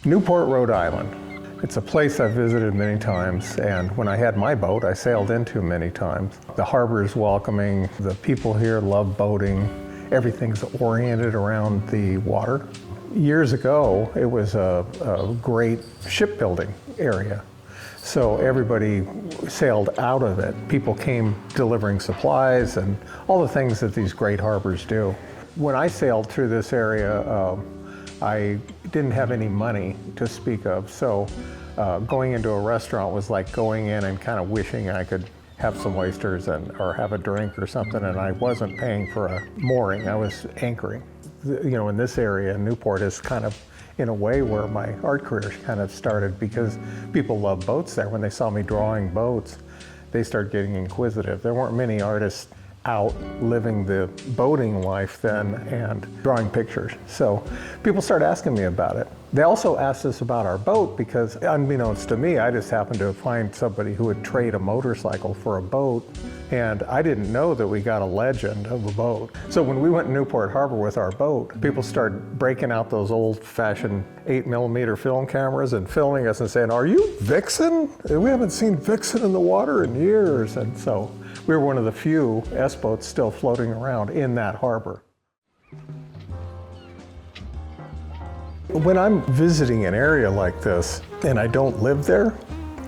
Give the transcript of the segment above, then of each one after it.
Newport, Rhode Island. It's a place I've visited many times, and when I had my boat, I sailed into many times. The harbor is welcoming, the people here love boating, everything's oriented around the water. Years ago, it was a great shipbuilding area, so everybody sailed out of it. People came delivering supplies and all the things that these great harbors do. When I sailed through this area, I didn't have any money to speak of, so going into a restaurant was like going in and kind of wishing I could have some oysters or have a drink or something, and I wasn't paying for a mooring, I was anchoring. You know, in this area, Newport is kind of in a way where my art career kind of started, because people love boats there. When they saw me drawing boats, they started getting inquisitive. There weren't many artists out living the boating life then and drawing pictures. So people started asking me about it. They also asked us about our boat because, unbeknownst to me, I just happened to find somebody who would trade a motorcycle for a boat, and I didn't know that we got a legend of a boat. So when we went to Newport Harbor with our boat, people started breaking out those old-fashioned 8mm film cameras and filming us and saying, "Are you Vixen? We haven't seen Vixen in the water in years." And so we were one of the few S-boats still floating around in that harbor. When I'm visiting an area like this and I don't live there,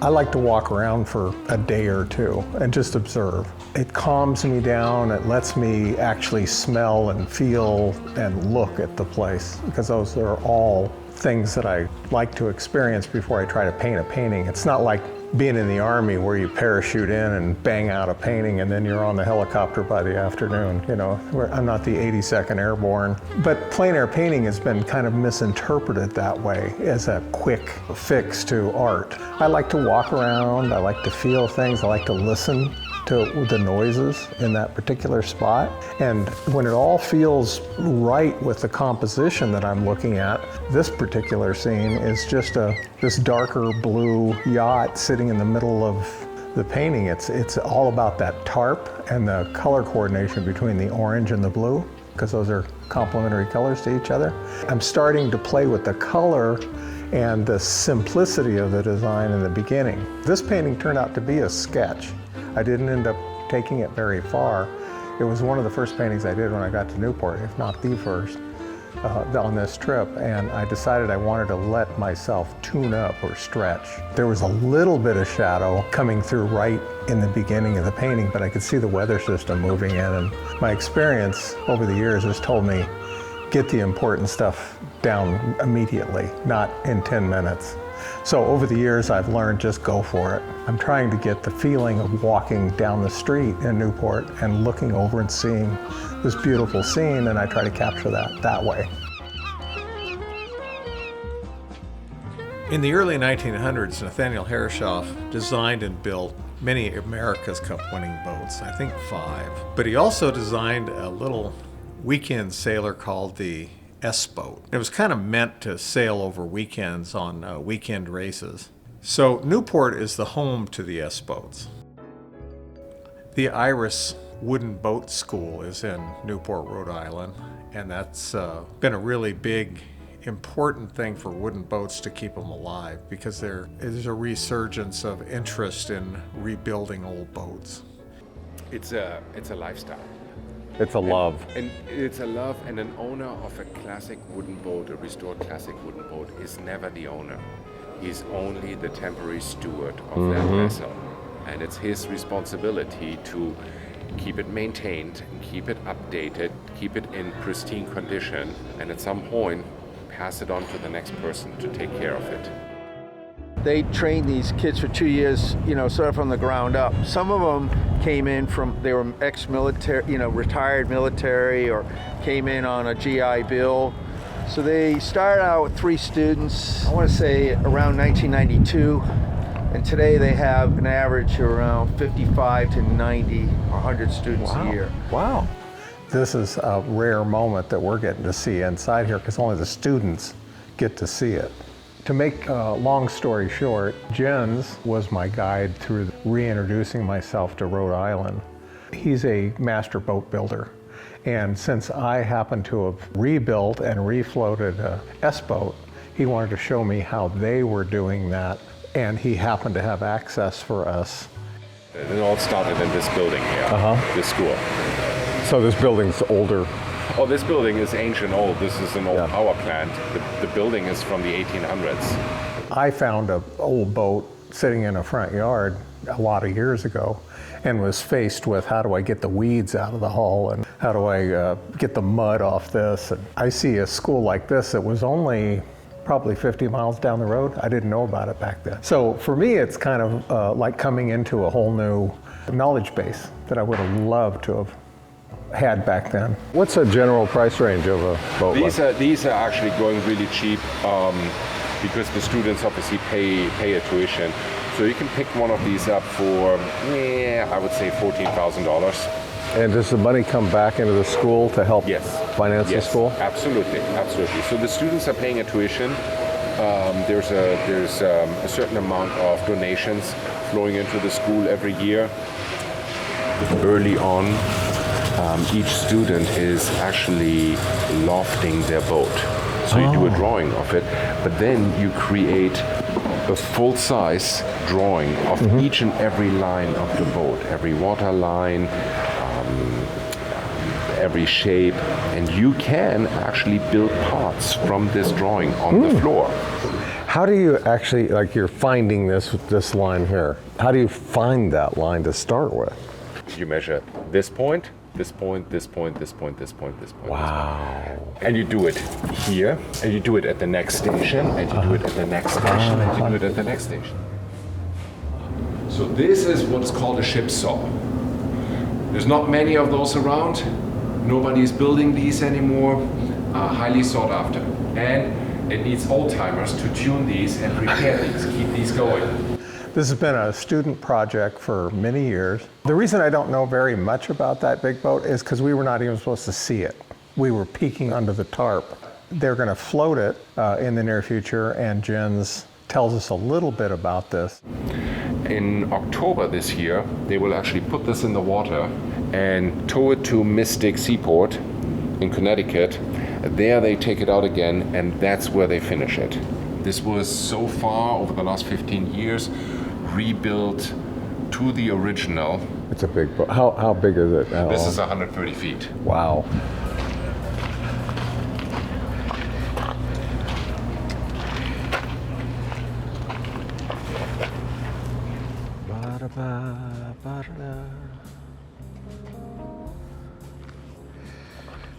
I like to walk around for a day or two and just observe. It calms me down, it lets me actually smell and feel and look at the place, because those are all things that I like to experience before I try to paint a painting. It's not like being in the Army where you parachute in and bang out a painting and then you're on the helicopter by the afternoon. You know, I'm not the 82nd Airborne. But plein air painting has been kind of misinterpreted that way as a quick fix to art. I like to walk around, I like to feel things, I like to listen to the noises in that particular spot. And when it all feels right with the composition that I'm looking at, this particular scene is just this darker blue yacht sitting in the middle of the painting. It's all about that tarp and the color coordination between the orange and the blue, because those are complementary colors to each other. I'm starting to play with the color and the simplicity of the design in the beginning. This painting turned out to be a sketch. I didn't end up taking it very far. It was one of the first paintings I did when I got to Newport, if not the first, on this trip, and I decided I wanted to let myself tune up or stretch. There was a little bit of shadow coming through right in the beginning of the painting, but I could see the weather system moving in, and my experience over the years has told me, get the important stuff down immediately, not in 10 minutes. So over the years, I've learned just go for it. I'm trying to get the feeling of walking down the street in Newport and looking over and seeing this beautiful scene, and I try to capture that way. In the early 1900s, Nathaniel Herreshoff designed and built many America's Cup winning boats, I think 5. But he also designed a little weekend sailor called the S-boat. It was kind of meant to sail over weekends on weekend races. So Newport is the home to the S-boats. The Iris Wooden Boat School is in Newport, Rhode Island, and that's been a really big, important thing for wooden boats to keep them alive, because there's a resurgence of interest in rebuilding old boats. It's a lifestyle. It's a love. And it's a love, and an owner of a classic wooden boat, a restored classic wooden boat, is never the owner. He's only the temporary steward of that vessel. And it's his responsibility to keep it maintained, keep it updated, keep it in pristine condition, and at some point, pass it on to the next person to take care of it. They trained these kids for 2 years, sort of from the ground up. Some of them came in they were ex-military, retired military, or came in on a GI Bill. So they started out with 3 students, I want to say around 1992. And today they have an average around 55 to 90 or 100 students a year. Wow. This is a rare moment that we're getting to see inside here, because only the students get to see it. To make a long story short, Jens was my guide through reintroducing myself to Rhode Island. He's a master boat builder. And since I happen to have rebuilt and refloated a S-boat, He wanted to show me how they were doing that, and he happened to have access for us. It all started in this building here, this school. So this building's older. Oh, this building is ancient old. This is an old Yeah. power plant. The building is from the 1800s. I found an old boat sitting in a front yard a lot of years ago and was faced with how do I get the weeds out of the hull and how do I get the mud off this. And I see a school like this that was only probably 50 miles down the road. I didn't know about it back then. So for me, it's kind of like coming into a whole new knowledge base that I would have loved to have had back then. What's a general price range of a boat? These are actually going really cheap because the students obviously pay a tuition. So you can pick one of these up for, I would say $14,000. And does the money come back into the school to help finance the school? Absolutely. So the students are paying a tuition. There's a certain amount of donations flowing into the school every year. Early on, each student is actually lofting their boat. So you do a drawing of it, but then you create a full-size drawing of each and every line of the boat, every water line, every shape, and you can actually build parts from this drawing on the floor. How do you actually, like you're finding this line here, how do you find that line to start with? You measure this point, this point, this point, this point, this point, this point. Wow. This point. And you do it here, and you do it at the next station, and you do it at the next station, and you do it at the next station. So this is what's called a ship saw. There's not many of those around. Nobody's building these anymore. Highly sought after. And it needs old timers to tune these and repair these, keep these going. This has been a student project for many years. The reason I don't know very much about that big boat is because we were not even supposed to see it. We were peeking under the tarp. They're going to float it in the near future, and Jens tells us a little bit about this. In October this year, they will actually put this in the water and tow it to Mystic Seaport in Connecticut. There they take it out again, and that's where they finish it. This was so far, over the last 15 years, rebuilt to the original. It's a big boat. How big is it? This is 130 feet. Wow.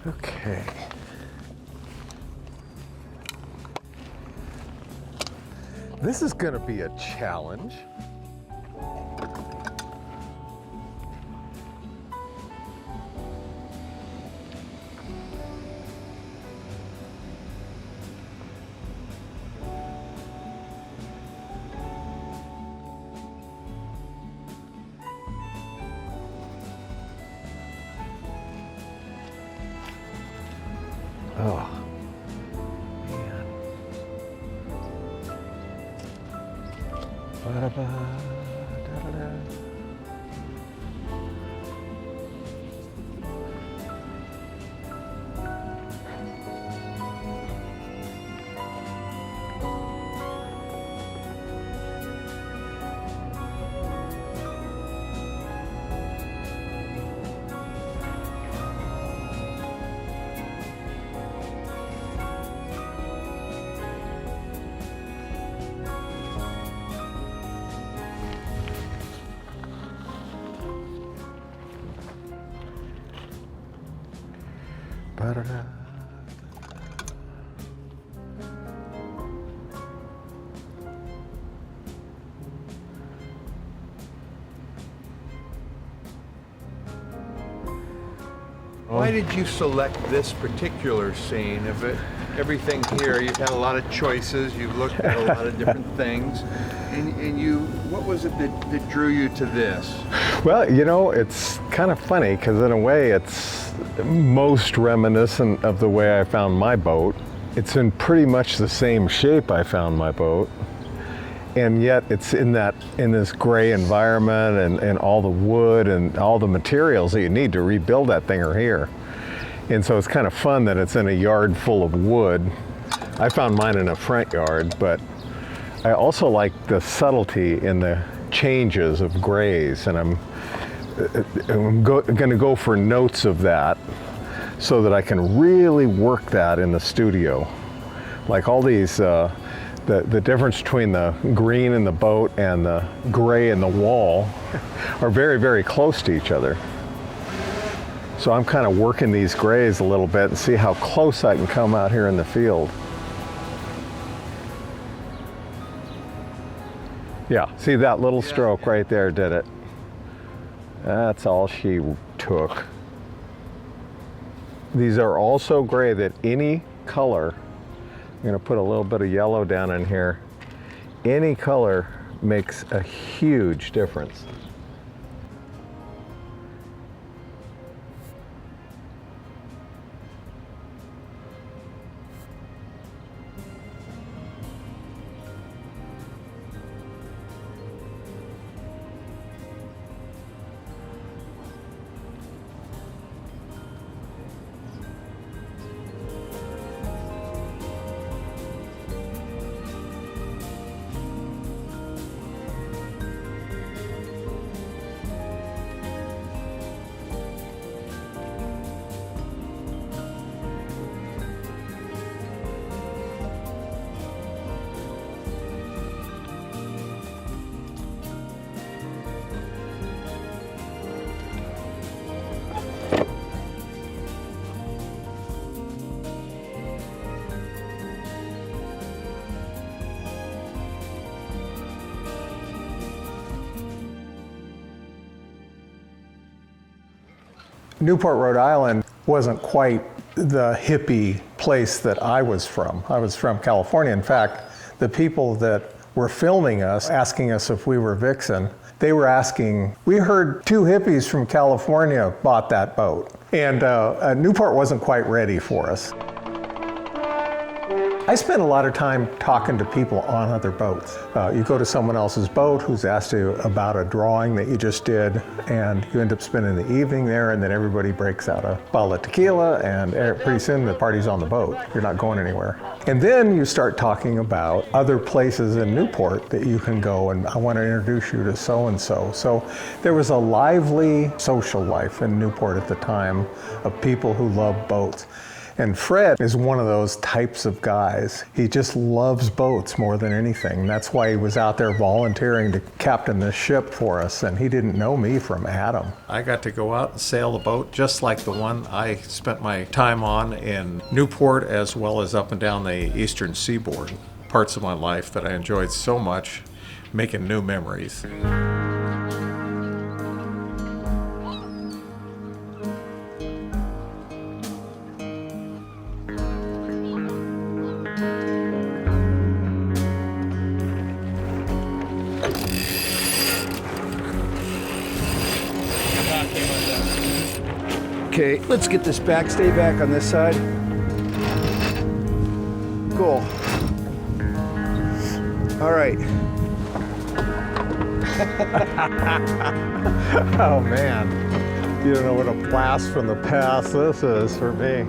Okay. This is going to be a challenge. Oh, man. Ba-da-ba-da-da-da. Ba-da-da. Why did you select this particular scene? Of it, everything here, you've had a lot of choices, you've looked at a lot of different things, and you, what was it that drew you to this? Well, you know, it's kind of funny because in a way it's most reminiscent of the way I found my boat. It's in pretty much the same shape I found my boat, and yet it's in this gray environment, and all the wood and all the materials that you need to rebuild that thing are here. And so it's kind of fun that it's in a yard full of wood. I found mine in a front yard, but I also like the subtlety in the changes of grays, and I'm going to go for notes of that so that I can really work that in the studio. Like all these, the difference between the green in the boat and the gray in the wall are very, very close to each other. So I'm kind of working these grays a little bit and see how close I can come out here in the field. Yeah, see that little stroke right there did it. That's all she took. These are also gray that any color, I'm going to put a little bit of yellow down in here, any color makes a huge difference. Newport, Rhode Island wasn't quite the hippie place that I was from. I was from California. In fact, the people that were filming us, asking us if we were Vixen, they were asking, we heard 2 hippies from California bought that boat. And Newport wasn't quite ready for us. I spent a lot of time talking to people on other boats. You go to someone else's boat who's asked you about a drawing that you just did, and you end up spending the evening there, and then everybody breaks out a bottle of tequila, and pretty soon the party's on the boat. You're not going anywhere. And then you start talking about other places in Newport that you can go, and I want to introduce you to so-and-so. So there was a lively social life in Newport at the time of people who love boats. And Fred is one of those types of guys. He just loves boats more than anything. That's why he was out there volunteering to captain this ship for us, and he didn't know me from Adam. I got to go out and sail the boat just like the one I spent my time on in Newport, as well as up and down the eastern seaboard. Parts of my life that I enjoyed so much, making new memories. Okay, let's get this back, stay back on this side. Cool. All right. Oh man, you don't know what a blast from the past this is for me.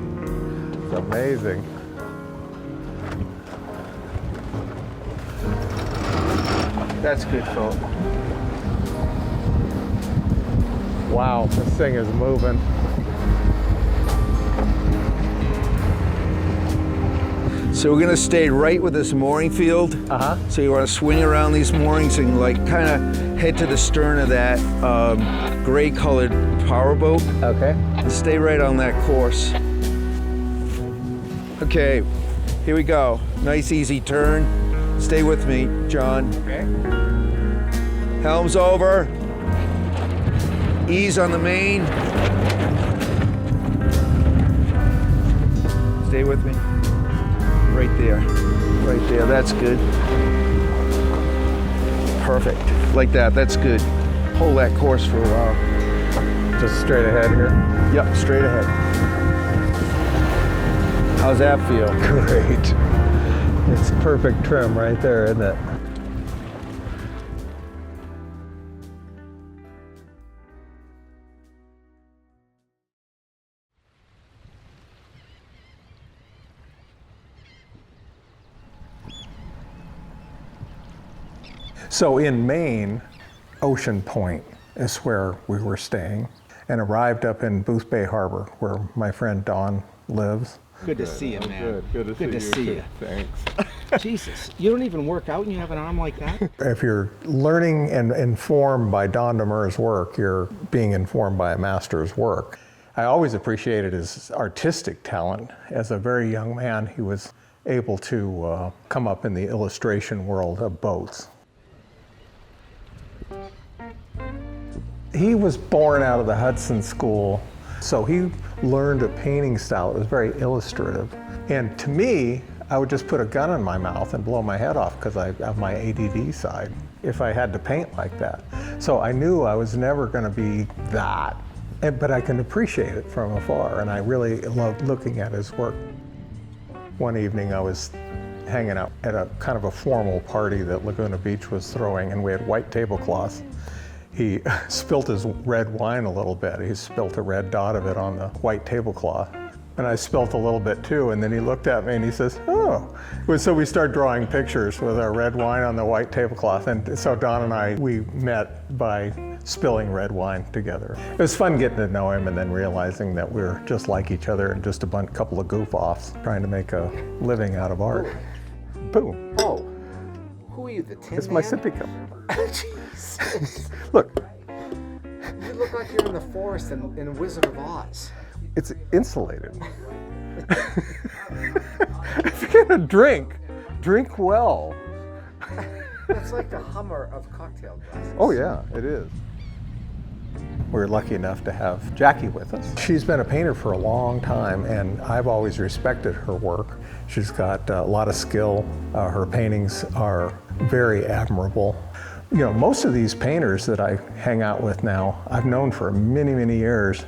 It's amazing. That's good, Phil. Wow, this thing is moving. So we're gonna stay right with this mooring field. So you wanna swing around these moorings and like kind of head to the stern of that gray colored powerboat. Okay. And stay right on that course. Okay, here we go. Nice easy turn. Stay with me, John. Okay. Helm's over. Ease on the main. Stay with me. Right there. Right there. That's good. Perfect. Like that. That's good. Hold that course for a while. Just straight ahead here. Yep, straight ahead. How's that feel? Great. It's perfect trim right there, isn't it? So in Maine, Ocean Point is where we were staying, and arrived up in Booth Bay Harbor, where my friend Don lives. Good to see you, man. Good to see you. Thanks. Jesus, you don't even work out and you have an arm like that? If you're learning and informed by Don Demers' work, you're being informed by a master's work. I always appreciated his artistic talent. As a very young man, he was able to come up in the illustration world of boats. He was born out of the Hudson School, so he learned a painting style that was very illustrative. And to me, I would just put a gun in my mouth and blow my head off because I have my ADD side if I had to paint like that. So I knew I was never going to be that, but I can appreciate it from afar, and I really loved looking at his work. One evening I was hanging out at a kind of a formal party that Laguna Beach was throwing, and we had white tablecloths. He spilt his red wine a little bit. He spilt a red dot of it on the white tablecloth. And I spilt a little bit too, and then he looked at me and he says, oh. So we started drawing pictures with our red wine on the white tablecloth. And so Don and I, we met by spilling red wine together. It was fun getting to know him and then realizing that we were just like each other and just a couple of goof-offs trying to make a living out of art. Boom. Oh, who are you, the Tin It's Man? my sippy cup. Jesus. Look, You look like you're in the forest in Wizard of Oz. it's insulated. If you're gonna drink well. That's like the Hummer of cocktail glasses. Oh yeah, it is. We're lucky enough to have Jackie with us. She's been a painter for a long time, and I've always respected her work. She's got a lot of skill. Her paintings are very admirable. You know, most of these painters that I hang out with now, I've known for many, many years.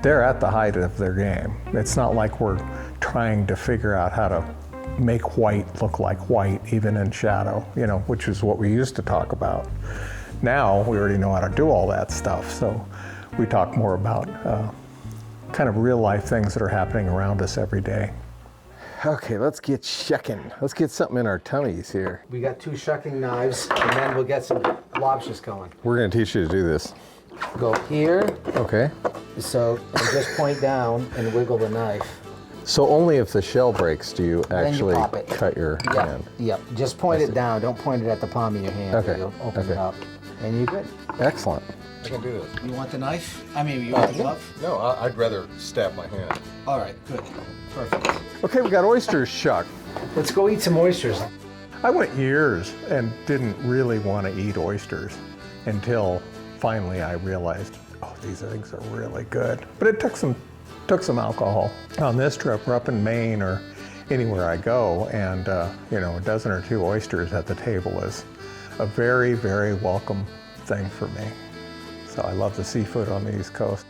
They're at the height of their game. It's not like we're trying to figure out how to make white look like white, even in shadow, you know, which is what we used to talk about. Now we already know how to do all that stuff, so we talk more about kind of real life things that are happening around us every day. Okay, let's get shucking. Let's get something in our tummies here. We got 2 shucking knives, and then we'll get some lobsters going. We're gonna teach you to do this. Go here, Okay. so and just point down and wiggle the knife. So only if the shell breaks do you Then you actually pop it. cut your Yep, hand. yep. Just point it down. Don't point it at the palm of your hand. Okay, You'll open okay. it up, and you're good. Excellent. I can do this. You want the knife? I mean, you want the glove? No, I'd rather stab my hand. All right, good, perfect. Okay, we got oysters shucked. Let's go eat some oysters. I went years and didn't really want to eat oysters until finally I realized, oh, these things are really good. But it took some alcohol. On this trip, we're up in Maine or anywhere I go, and you know, a dozen or 2 oysters at the table is a very, very welcome thing for me. So I love the seafood on the East Coast.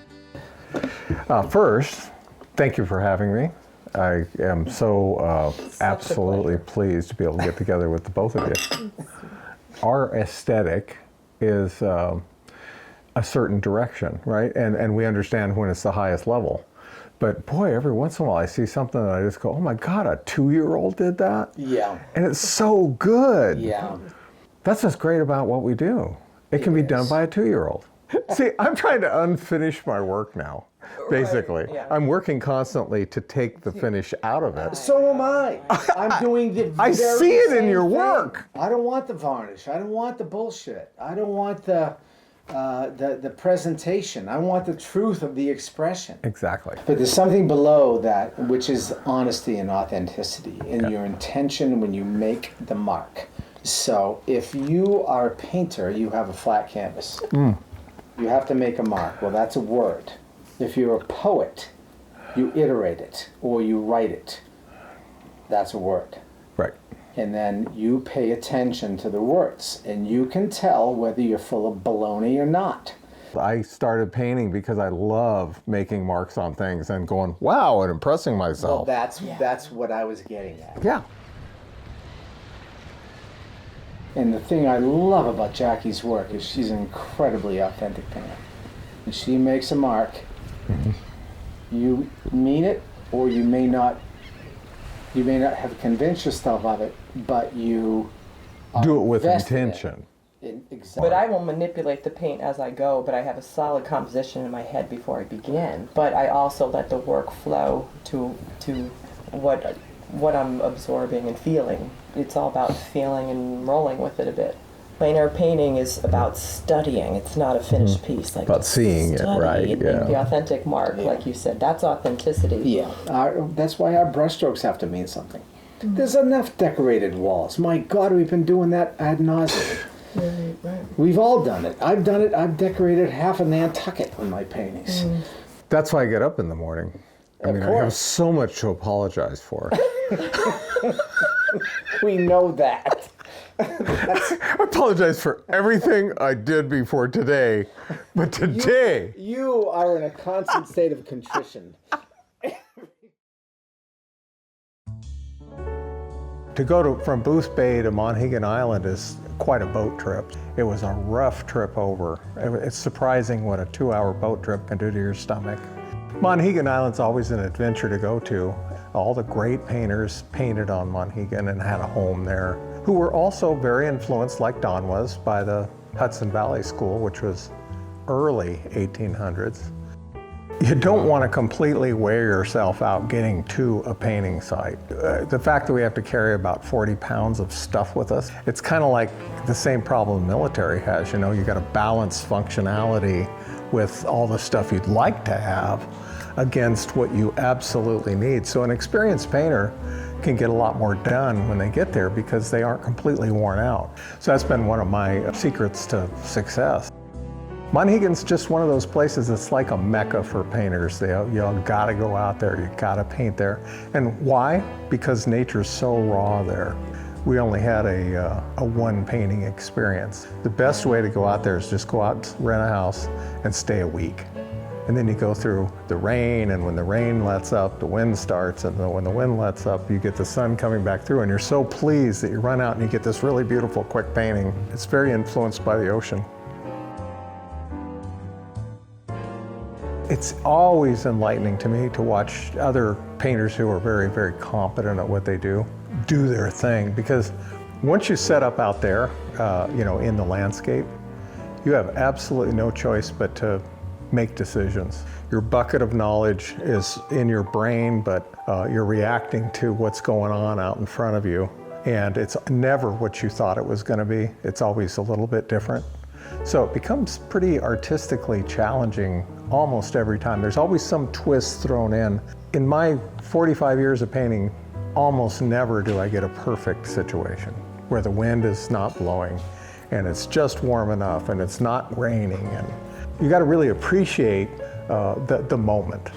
First, thank you for having me. I am so absolutely pleased to be able to get together with the both of you. Our aesthetic is a certain direction, right? And we understand when it's the highest level. But boy, every once in a while I see something that I just go, oh my God, a 2-year-old did that? Yeah. And it's so good. Yeah. That's what's great about what we do. It can be done by a 2-year-old. See, I'm trying to unfinish my work now, basically. yeah. I'm working constantly to take the finish out of it. So am I. I'm doing the I very see it in same your thing. work. I don't want the varnish. I don't want the bullshit. I don't want the presentation. I want the truth of the expression. Exactly. But there's something below that, which is honesty and authenticity in your intention when you make the mark. So if you are a painter, you have a flat canvas. You have to make a mark. Well, that's a word. If you're a poet, you iterate it or you write it. That's a word. Right. And then you pay attention to the words, and you can tell whether you're full of baloney or not. I started painting because I love making marks on things and going, wow, and impressing Well, myself. that's what I was getting at. Yeah. And the thing I love about Jackie's work is she's an incredibly authentic painter. When she makes a mark, you mean it, or you may not have convinced yourself of it, but you Do it with invested in it. intention. Exactly. But I will manipulate the paint as I go, but I have a solid composition in my head before I begin. But I also let the work flow to what I'm absorbing and feeling. It's all about feeling and rolling with it a bit. Plein air painting is about studying. It's not a finished piece. Like About to seeing it, study right, and yeah. make the authentic mark, like you said. That's authenticity. Yeah, that's why our brushstrokes have to mean something. There's enough decorated walls. My God, we've been doing that ad nauseum. Right. We've all done it. I've done it. I've decorated half of Nantucket with my paintings. That's why I get up in the morning. I Of mean, I have course. so much to apologize for. We know that. I apologize for everything I did before today, but today, You are in a constant state of contrition. to go from Booth Bay to Monhegan Island is quite a boat trip. It was a rough trip over. It's surprising what a 2-hour boat trip can do to your stomach. Monhegan Island's always an adventure to go to. All the great painters painted on Monhegan and had a home there, who were also very influenced, like Don was, by the Hudson Valley School, which was early 1800s. You don't want to completely wear yourself out getting to a painting site. The fact that we have to carry about 40 pounds of stuff with us, it's kind of like the same problem the military has. You know, you got to balance functionality with all the stuff you'd like to have against what you absolutely need. So an experienced painter can get a lot more done when they get there because they aren't completely worn out. So that's been one of my secrets to success. Monhegan's just one of those places that's like a mecca for painters. You gotta go out there, you gotta paint there. And why? Because nature's so raw there. We only had a one painting experience. The best way to go out there is just go out, rent a house, and stay a week. And then you go through the rain, and when the rain lets up, the wind starts, and when the wind lets up, you get the sun coming back through, and you're so pleased that you run out and you get this really beautiful, quick painting. It's very influenced by the ocean. It's always enlightening to me to watch other painters who are very, very competent at what they do their thing, because once you set up out there, in the landscape, you have absolutely no choice but to make decisions. Your bucket of knowledge is in your brain, but you're reacting to what's going on out in front of you. And it's never what you thought it was going to be. It's always a little bit different. So it becomes pretty artistically challenging almost every time. There's always some twist thrown in. In my 45 years of painting, almost never do I get a perfect situation where the wind is not blowing and it's just warm enough and it's not raining. And you got to really appreciate the moment.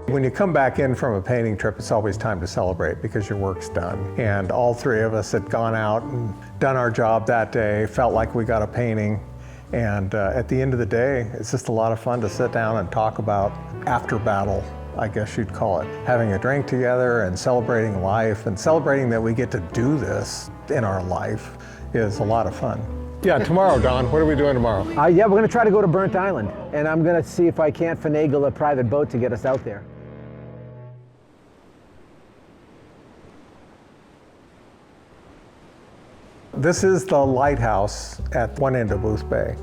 When you come back in from a painting trip, it's always time to celebrate because your work's done. And all three of us had gone out and done our job that day, felt like we got a painting. And at the end of the day, it's just a lot of fun to sit down and talk about after battle, I guess you'd call it. Having a drink together and celebrating life and celebrating that we get to do this in our life is a lot of fun. Yeah, tomorrow, Don, what are we doing tomorrow? Yeah, we're going to try to go to Burnt Island, and I'm going to see if I can't finagle a private boat to get us out there. This is the lighthouse at one end of Booth Bay.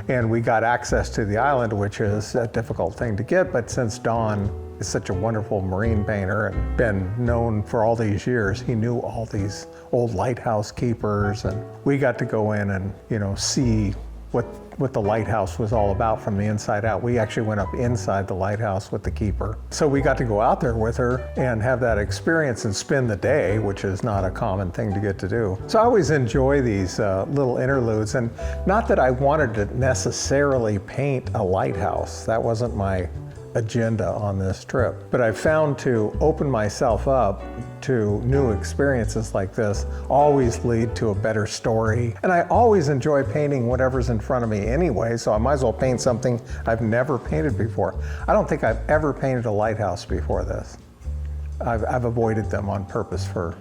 And we got access to the island, which is a difficult thing to get, but since Don is such a wonderful marine painter and been known for all these years, he knew all these old lighthouse keepers, and we got to go in and, see what the lighthouse was all about from the inside out. We actually went up inside the lighthouse with the keeper. So we got to go out there with her and have that experience and spend the day, which is not a common thing to get to do. So I always enjoy these little interludes, and not that I wanted to necessarily paint a lighthouse. That wasn't my agenda on this trip. But I found to open myself up to new experiences like this always lead to a better story. And I always enjoy painting whatever's in front of me anyway, so I might as well paint something I've never painted before. I don't think I've ever painted a lighthouse before this. I've avoided them on purpose for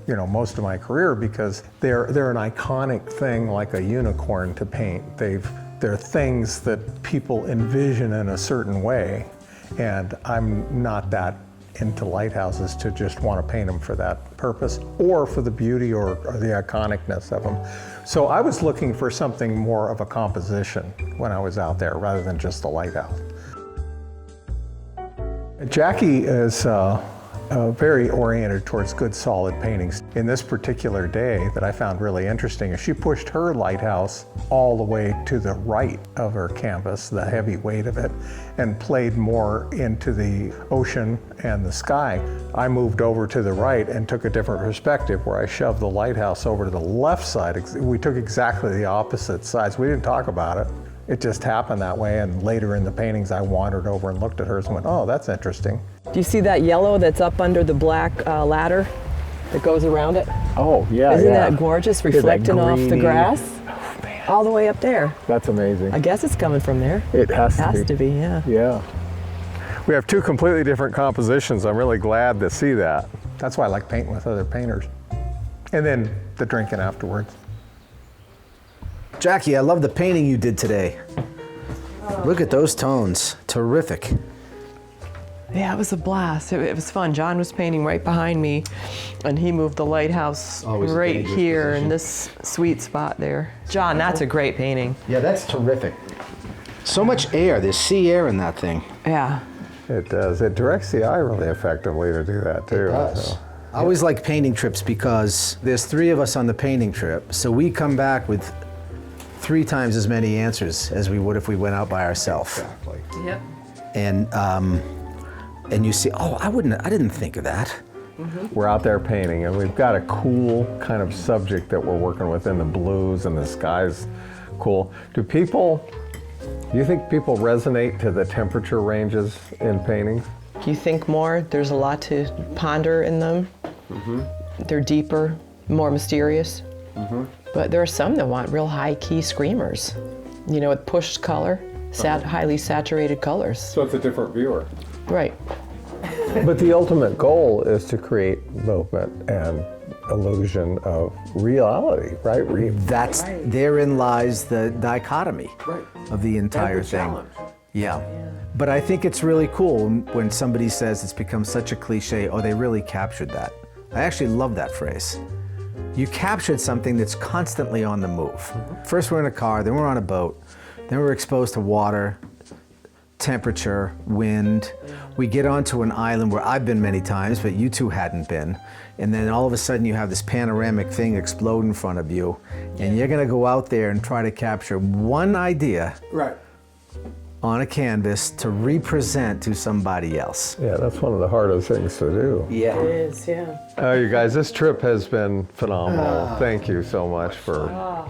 most of my career because they're an iconic thing like a unicorn to paint. They're things that people envision in a certain way. And I'm not that into lighthouses to just want to paint them for that purpose or for the beauty or the iconicness of them. So I was looking for something more of a composition when I was out there rather than just a lighthouse. Jackie is very oriented towards good solid paintings. In this particular day that I found really interesting is she pushed her lighthouse all the way to the right of her canvas, the heavy weight of it, and played more into the ocean and the sky. I moved over to the right and took a different perspective where I shoved the lighthouse over to the left side. We took exactly the opposite sides. We didn't talk about it. It just happened that way, and later in the paintings I wandered over and looked at hers and went, oh, that's interesting. Do you see that yellow that's up under the black ladder that goes around it? Oh, yeah, Isn't that gorgeous, reflecting off the greeny- grass? Oh, man. All the way up there. That's amazing. I guess it's coming from there. It has to be. Has to be, yeah. Yeah. We have two completely different compositions. I'm really glad to see that. That's why I like painting with other painters. And then the drinking afterwards. Jackie, I love the painting you did today. Look at those tones. Terrific. Yeah, it was a blast. It was fun. John was painting right behind me, and he moved the lighthouse Always a right dangerous here position. in this sweet spot there. John, that's a great painting. Yeah, that's terrific. So much air. There's sea air in that thing. Yeah. It does. It directs the eye really effectively to do that too. It does. So. I always like painting trips because there's 3 of us on the painting trip, so we come back with 3 times as many answers as we would if we went out by ourselves. Exactly. Yep. And you see, oh, I didn't think of that. We're out there painting, and we've got a cool kind of subject that we're working with in the blues, and the sky's cool. Do you think people resonate to the temperature ranges in paintings? You think more? There's a lot to ponder in them. They're deeper, more mysterious. But there are some that want real high-key screamers, you know, with pushed color, highly saturated colors. So it's a different viewer. Right. But the ultimate goal is to create movement and illusion of reality, right? Therein lies the dichotomy of the entire thing. Yeah. But I think it's really cool when somebody says it's become such a cliche, oh, they really captured that. I actually love that phrase. You captured something that's constantly on the move. First we're in a car, then we're on a boat, then we're exposed to water, temperature, wind. We get onto an island where I've been many times, but you two hadn't been. And then all of a sudden you have this panoramic thing explode in front of you, and you're gonna go out there and try to capture one idea on a canvas to represent to somebody else. Yeah, that's one of the hardest things to do. Yeah. It is, yeah. Oh, you guys, this trip has been phenomenal. Thank you so much for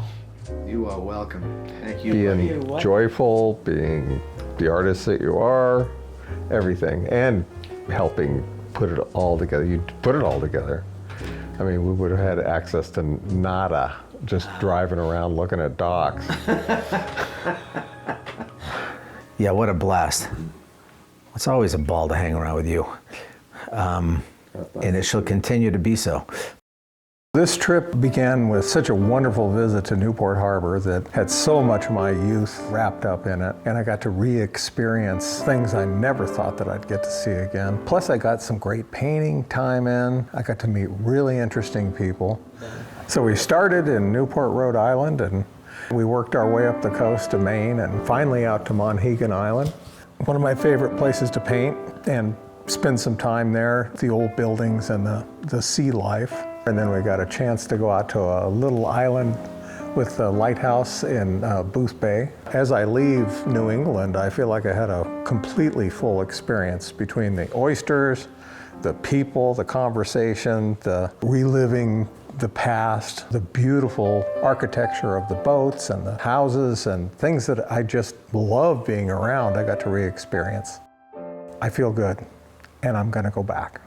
You are welcome. Thank you. being joyful, being the artist that you are, everything, and helping put it all together. You put it all together. I mean, we would have had access to nada, just driving around looking at docks. Yeah, what a blast. It's always a ball to hang around with you. And it shall continue to be so. This trip began with such a wonderful visit to Newport Harbor that had so much of my youth wrapped up in it, and I got to re-experience things I never thought that I'd get to see again. Plus I got some great painting time in. I got to meet really interesting people. So we started in Newport, Rhode Island, and we worked our way up the coast to Maine and finally out to Monhegan Island. One of my favorite places to paint and spend some time there, the old buildings and the sea life. And then we got a chance to go out to a little island with a lighthouse in Booth Bay. As I leave New England, I feel like I had a completely full experience between the oysters, the people, the conversation, the reliving the past, the beautiful architecture of the boats and the houses and things that I just love being around, I got to re-experience. I feel good, and I'm gonna go back.